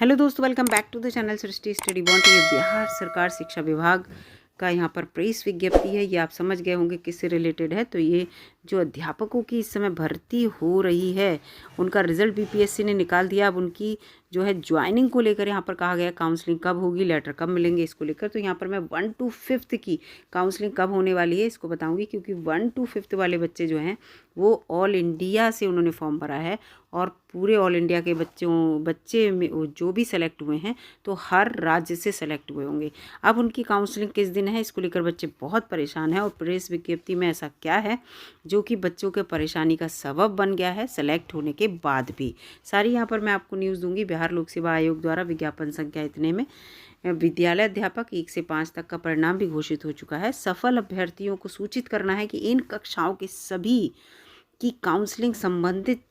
Hello दोस्तों, welcome back to the channel Srishti study bond. ये बिहार सरकार शिक्षा विभाग का यहाँ पर प्रेस विज्ञप्ति है। ये आप समझ गए होंगे किससे रिलेटेड है। तो ये जो अध्यापकों की इस समय भर्ती हो रही है उनका रिजल्ट बीपीएससी ने निकाल दिया। अब उनकी जो है ज्वाइनिंग को लेकर यहाँ पर कहा गया काउंसलिंग कब होगी, लेटर कब मिलेंगे, इसको लेकर। तो यहाँ पर मैं 1 to 5 की काउंसलिंग कब होने वाली है इसको बताऊंगी, क्योंकि 1 to 5 वाले बच्चे जो हैं वो ऑल इंडिया से उन्होंने फॉर्म भरा है और पूरे ऑल इंडिया के बच्चे में जो भी सेलेक्ट हुए हैं तो हर राज्य से सेलेक्ट हुए होंगे। अब उनकी काउंसलिंग किस दिन है इसको लेकर बच्चे बहुत परेशान हैं। और प्रेस विज्ञप्ति में ऐसा क्या है जो कि बच्चों के परेशानी का सबब बन गया है सेलेक्ट होने के बाद भी। सारी यहाँ पर मैं आपको न्यूज़ दूंगी। बिहार लोक सेवा आयोग द्वारा विज्ञापन संख्या इतने में विद्यालय अध्यापक 1 से 5 तक का परिणाम भी घोषित हो चुका है। सफल अभ्यर्थियों को सूचित करना है कि इन कक्षाओं के सभी की काउंसलिंग संबंधित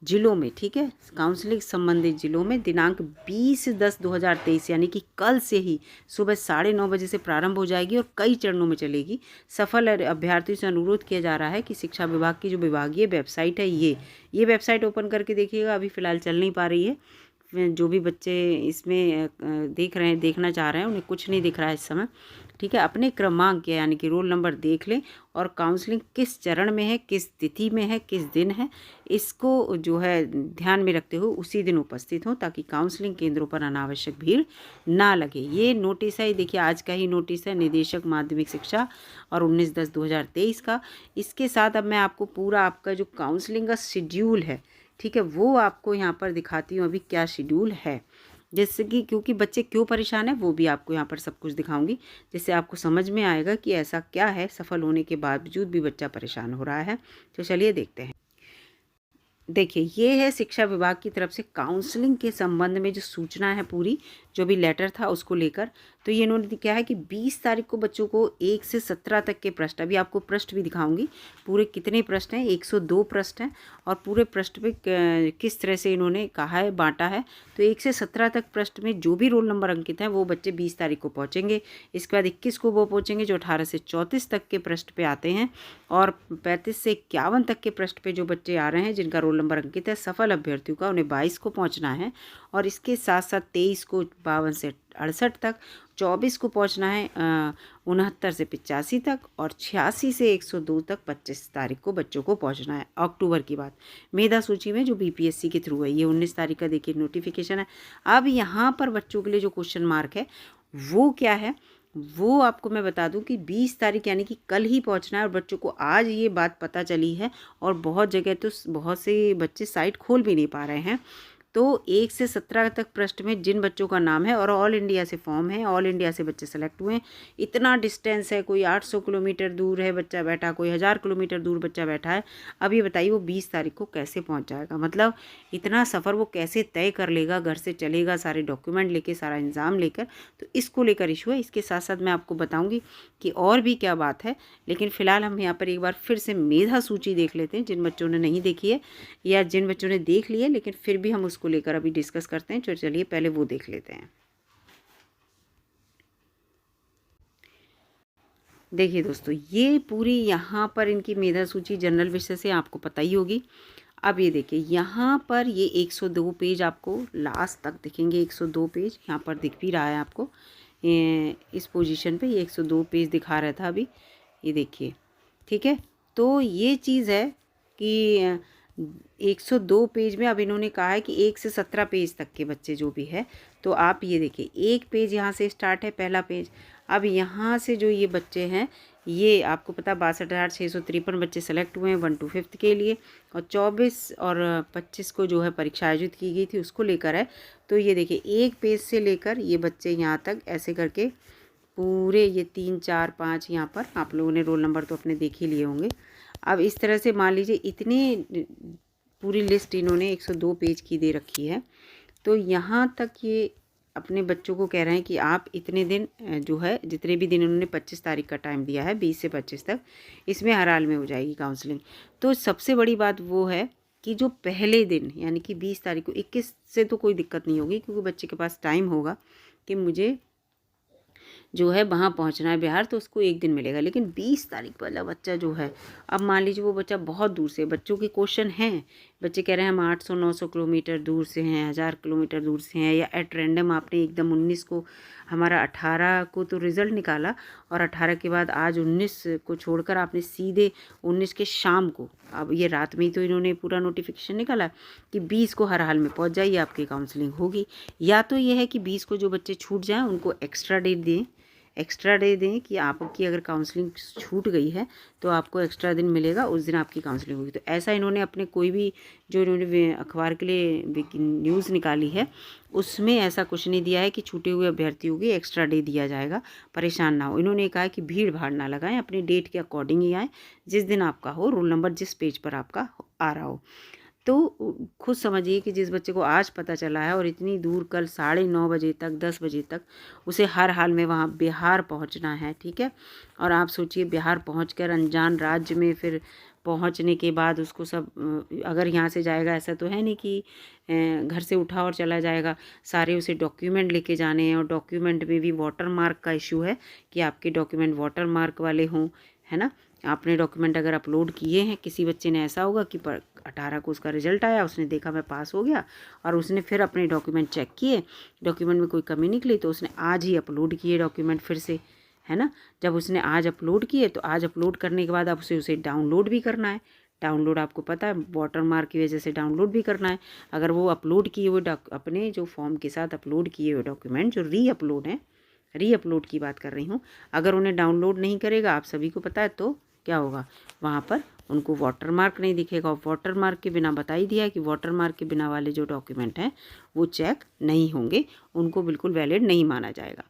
जिलों में, ठीक है, काउंसलिंग संबंधित जिलों में दिनांक 20/10/2023 यानी कि कल से ही सुबह 9:30 बजे से प्रारंभ हो जाएगी और कई चरणों में चलेगी। सफल अभ्यर्थियों से अनुरोध किया जा रहा है कि शिक्षा विभाग की जो विभागीय वेबसाइट है ये वेबसाइट ओपन करके देखिएगा। अभी फ़िलहाल चल नहीं पा रही है। जो भी बच्चे इसमें देखना चाह रहे हैं उन्हें कुछ नहीं दिख रहा है इस समय, ठीक है। अपने क्रमांक यानी कि रोल नंबर देख लें और काउंसलिंग किस चरण में है, किस तिथि में है, किस दिन है, इसको जो है ध्यान में रखते हुए उसी दिन उपस्थित हों ताकि काउंसलिंग केंद्रों पर अनावश्यक भीड़ ना लगे। ये नोटिस है, देखिए आज का ही नोटिस है निदेशक माध्यमिक शिक्षा और 19/10/2023 का। इसके साथ अब मैं आपको पूरा आपका जो काउंसलिंग का शेड्यूल है, ठीक है, वो आपको यहाँ पर दिखाती हूँ अभी क्या शेड्यूल है, जैसे कि क्योंकि बच्चे क्यों परेशान हैं वो भी आपको यहाँ पर सब कुछ दिखाऊंगी, जिससे आपको समझ में आएगा कि ऐसा क्या है सफल होने के बावजूद भी बच्चा परेशान हो रहा है। तो चलिए देखते हैं। देखिए ये है शिक्षा विभाग की तरफ से काउंसलिंग के संबंध में जो सूचना है, पूरी जो भी लेटर था उसको लेकर। तो ये इन्होंने क्या है कि 20 तारीख को बच्चों को 1 से 17 तक के प्रश्न, अभी आपको प्रश्न भी दिखाऊंगी पूरे कितने प्रश्न हैं, 102 प्रश्न हैं और पूरे प्रश्न पे किस तरह से इन्होंने कहा है, बांटा है। तो 1 से 17 तक प्रश्न में जो भी रोल नंबर अंकित हैं वो बच्चे 20 तारीख को पहुँचेंगे। इसके बाद 21 को वो पहुँचेंगे जो 18 से 34 तक के प्रश्न पे आते हैं और 35 से 51 तक के प्रश्न पे जो बच्चे आ रहे हैं जिनका रोल नंबर अंकित है सफल अभ्यर्थियों का, उन्हें 22 को पहुंचना है। और इसके साथ साथ 23 को 52 से 68 तक, 24 को पहुंचना है 69 से 85 तक और 86 से 102 तक 25 तारीख को बच्चों को पहुंचना है। अक्टूबर की बात मेधा सूची में जो बीपीएससी के थ्रू है, ये 19 तारीख का देखिए नोटिफिकेशन है। अब यहाँ पर बच्चों के लिए जो क्वेश्चन मार्क है वो क्या है वो आपको मैं बता दूं कि 20 तारीख यानी कि कल ही पहुंचना है। और बच्चों को आज ये बात पता चली है और बहुत जगह तो बहुत से बच्चे साइट खोल भी नहीं पा रहे हैं। तो 1 से 17 तक प्रश्न में जिन बच्चों का नाम है और ऑल इंडिया से फॉर्म है, ऑल इंडिया से बच्चे सेलेक्ट हुए हैं, इतना डिस्टेंस है, कोई 800 किलोमीटर दूर है बच्चा बैठा, कोई 1000 किलोमीटर दूर बच्चा बैठा है। अब ये बताइए वो 20 तारीख को कैसे पहुंच जाएगा, मतलब इतना सफ़र वो कैसे तय कर लेगा, घर से चलेगा सारे डॉक्यूमेंट लेके, सारा इंतज़ाम लेकर। तो इसको लेकर इशू है। इसके साथ साथ मैं आपको बताऊँगी कि और भी क्या बात है, लेकिन फ़िलहाल हम यहाँ पर एक बार फिर से मेधा सूची देख लेते हैं जिन बच्चों ने नहीं देखी है या जिन बच्चों ने देख ली है लेकिन फिर भी हम उसको लेकर अभी डिस्कस करते हैं। तो चलिए पहले वो देख लेते हैं। देखिए दोस्तों ये पूरी यहाँ पर इनकी मेधा सूची जनरल विषय से आपको पता ही होगी। अब ये देखिए यहाँ पर ये 102 पेज आपको लास्ट तक दिखेंगे। 102 पेज यहाँ पर दिख भी रहा है आपको, इस पोजीशन पे ये 102 पेज दिखा रहा था अभी, ये देखिए, ठीक है। तो ये चीज़ है कि 102 पेज में अब इन्होंने कहा है कि 1 से 17 पेज तक के बच्चे जो भी है, तो आप ये देखिए एक पेज यहाँ से स्टार्ट है, पहला पेज। अब यहाँ से जो ये बच्चे हैं ये आपको पता 62,653 बच्चे सेलेक्ट हुए हैं 1 to 5 के लिए और 24 और 25 को जो है परीक्षा आयोजित की गई थी उसको लेकर है। तो ये देखिए एक पेज से लेकर ये बच्चे यहाँ तक ऐसे करके पूरे ये 3 4 5 यहाँ पर आप लोगों ने रोल नंबर तो अपने देख ही लिए होंगे। अब इस तरह से मान लीजिए इतनी पूरी लिस्ट इन्होंने 102 पेज की दे रखी है। तो यहाँ तक ये अपने बच्चों को कह रहे हैं कि आप इतने दिन जो है जितने भी दिन उन्होंने 25 तारीख का टाइम दिया है 20 से 25 तक, इसमें हर हाल में हो जाएगी काउंसलिंग। तो सबसे बड़ी बात वो है कि जो पहले दिन यानी कि 20 तारीख को, 21 से तो कोई दिक्कत नहीं होगी क्योंकि बच्चे के पास टाइम होगा कि मुझे जो है वहाँ पहुँचना है बिहार, तो उसको एक दिन मिलेगा। लेकिन 20 तारीख वाला बच्चा जो है, अब मान लीजिए वो बच्चा बहुत दूर से, बच्चों के क्वेश्चन हैं बच्चे कह रहे हैं हम 800-900 किलोमीटर दूर से हैं, 1000 किलोमीटर दूर से हैं, या एट रैंडम आपने एकदम 19 को, हमारा 18 को तो रिज़ल्ट निकाला और 18 के बाद आज 19 को छोड़कर आपने सीधे 19 के शाम को, अब ये रात में ही तो इन्होंने पूरा नोटिफिकेशन निकाला कि 20 को हर हाल में पहुंच जाइए, आपकी काउंसलिंग होगी। या तो ये है कि 20 को जो बच्चे छूट जाएं उनको एक्स्ट्रा डे दें कि आपकी अगर काउंसलिंग छूट गई है तो आपको एक्स्ट्रा दिन मिलेगा, उस दिन आपकी काउंसलिंग होगी। तो ऐसा इन्होंने अपने कोई भी जो इन्होंने अखबार के लिए न्यूज़ निकाली है उसमें ऐसा कुछ नहीं दिया है कि छूटे हुए अभ्यर्थियों की एक्स्ट्रा डे दिया जाएगा, परेशान ना हो। इन्होंने कहा है कि भीड़ भाड़ ना लगाएं, अपनी डेट के अकॉर्डिंग ही आएँ, जिस दिन आपका हो, रोल नंबर जिस पेज पर आपका आ रहा हो। तो खुद समझिए कि जिस बच्चे को आज पता चला है और इतनी दूर कल 9:30 बजे तक 10 बजे तक उसे हर हाल में वहाँ बिहार पहुँचना है, ठीक है। और आप सोचिए बिहार पहुँचकर अनजान राज्य में फिर पहुँचने के बाद उसको सब, अगर यहाँ से जाएगा ऐसा तो है नहीं कि घर से उठा और चला जाएगा, सारे उसे डॉक्यूमेंट लेके जाने हैं। और डॉक्यूमेंट में भी वाटर मार्क का इशू है कि आपके डॉक्यूमेंट वाटर मार्क वाले हों, है ना। आपने डॉक्यूमेंट अगर अपलोड किए हैं, किसी बच्चे ने ऐसा होगा कि 18 को उसका रिजल्ट आया, उसने देखा मैं पास हो गया और उसने फिर अपने डॉक्यूमेंट चेक किए, डॉक्यूमेंट में कोई कमी निकली तो उसने आज ही अपलोड किए डॉक्यूमेंट फिर से, है ना। जब उसने आज अपलोड किए तो आज अपलोड करने के बाद अब उसे डाउनलोड भी करना है। डाउनलोड आपको पता है वाटर मार्क की वजह से डाउनलोड भी करना है। अगर वो अपलोड किए हुए अपने जो फॉर्म के साथ अपलोड किए हुए डॉक्यूमेंट जो री अपलोड की बात कर रही हूँ, अगर उन्हें डाउनलोड नहीं करेगा, आप सभी को पता है, तो क्या होगा, वहाँ पर उनको वाटर मार्क नहीं दिखेगा। और वाटर मार्क के बिना बता ही दिया है कि वाटर मार्क के बिना वाले जो डॉक्यूमेंट हैं वो चेक नहीं होंगे, उनको बिल्कुल वैलिड नहीं माना जाएगा।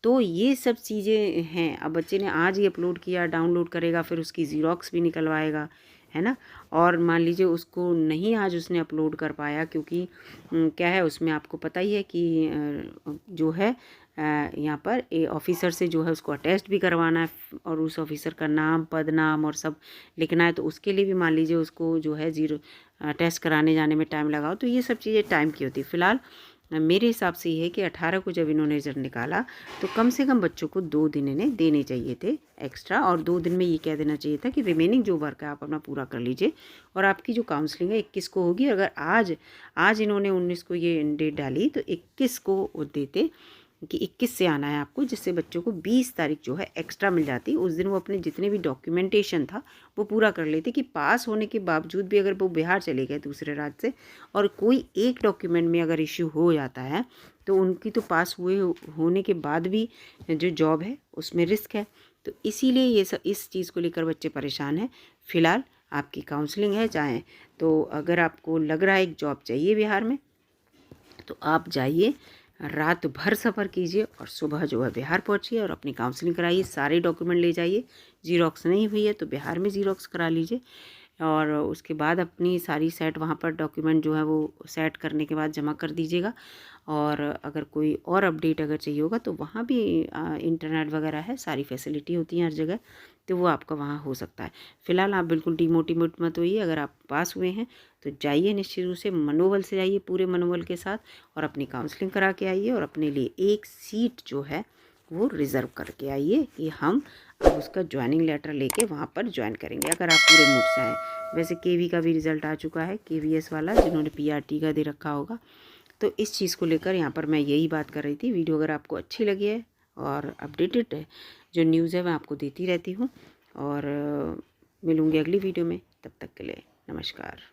तो ये सब चीज़ें हैं। अब बच्चे ने आज ही अपलोड किया, डाउनलोड करेगा, फिर उसकी ज़ीरॉक्स भी निकलवाएगा, है ना। और मान लीजिए उसको नहीं आज उसने अपलोड कर पाया क्योंकि क्या है उसमें आपको पता ही है कि जो है यहाँ पर ऑफिसर से जो है उसको अटेस्ट भी करवाना है और उस ऑफिसर का नाम, पद नाम और सब लिखना है। तो उसके लिए भी मान लीजिए उसको जो है टेस्ट कराने जाने में टाइम लगाओ, तो ये सब चीज़ें टाइम की होती है। फ़िलहाल मेरे हिसाब से ये है कि 18 को जब इन्होंने रिजल्ट निकाला तो कम से कम बच्चों को 2 दिन इन्हें देने चाहिए थे एक्स्ट्रा, और 2 दिन में ये कह देना चाहिए था कि रिमेनिंग जो वर्क है आप अपना पूरा कर लीजिए और आपकी जो काउंसलिंग है 21 को होगी। अगर आज इन्होंने 19 को ये डेट डाली तो 21 को वो देते कि 21 से आना है आपको, जिससे बच्चों को 20 तारीख जो है एक्स्ट्रा मिल जाती। उस दिन वो अपने जितने भी डॉक्यूमेंटेशन था वो पूरा कर लेते कि पास होने के बावजूद भी अगर वो बिहार चले गए दूसरे राज्य से और कोई एक डॉक्यूमेंट में अगर इश्यू हो जाता है तो उनकी तो पास हुए होने के बाद भी जो जॉब है उसमें रिस्क है। तो इसीलिए ये सब इस चीज़ को लेकर बच्चे परेशान हैं। फ़िलहाल आपकी काउंसलिंग है, चाहें तो अगर आपको लग रहा है एक जॉब चाहिए बिहार में तो आप जाइए, रात भर सफ़र कीजिए और सुबह जो है बिहार पहुंचिए और अपनी काउंसलिंग कराइए। सारे डॉक्यूमेंट ले जाइए, ज़ीरॉक्स नहीं हुई है तो बिहार में ज़ीरॉक्स करा लीजिए और उसके बाद अपनी सारी सेट वहाँ पर डॉक्यूमेंट जो है वो सेट करने के बाद जमा कर दीजिएगा। और अगर कोई और अपडेट अगर चाहिए होगा तो वहाँ भी इंटरनेट वगैरह है, सारी फैसिलिटी होती हैं हर जगह, तो वो आपका वहाँ हो सकता है। फ़िलहाल आप बिल्कुल डिमोटिवेट मत होइए। अगर आप पास हुए हैं तो जाइए, निश्चित रूप से मनोबल से जाइए, पूरे मनोबल के साथ, और अपनी काउंसलिंग करा के आइए और अपने लिए एक सीट जो है वो रिज़र्व करके आइए कि हम अब उसका ज्वाइनिंग लेटर लेके वहाँ पर ज्वाइन करेंगे, अगर आप पूरे मूड से आएँ। वैसे केवी का भी रिज़ल्ट आ चुका है, केवीएस वाला, जिन्होंने पीआरटी का दे रखा होगा। तो इस चीज़ को लेकर यहाँ पर मैं यही बात कर रही थी। वीडियो अगर आपको अच्छी लगी है और अपडेटेड है जो न्यूज़ है मैं आपको देती रहती हूँ, और मिलूँगी अगली वीडियो में। तब तक के लिए नमस्कार।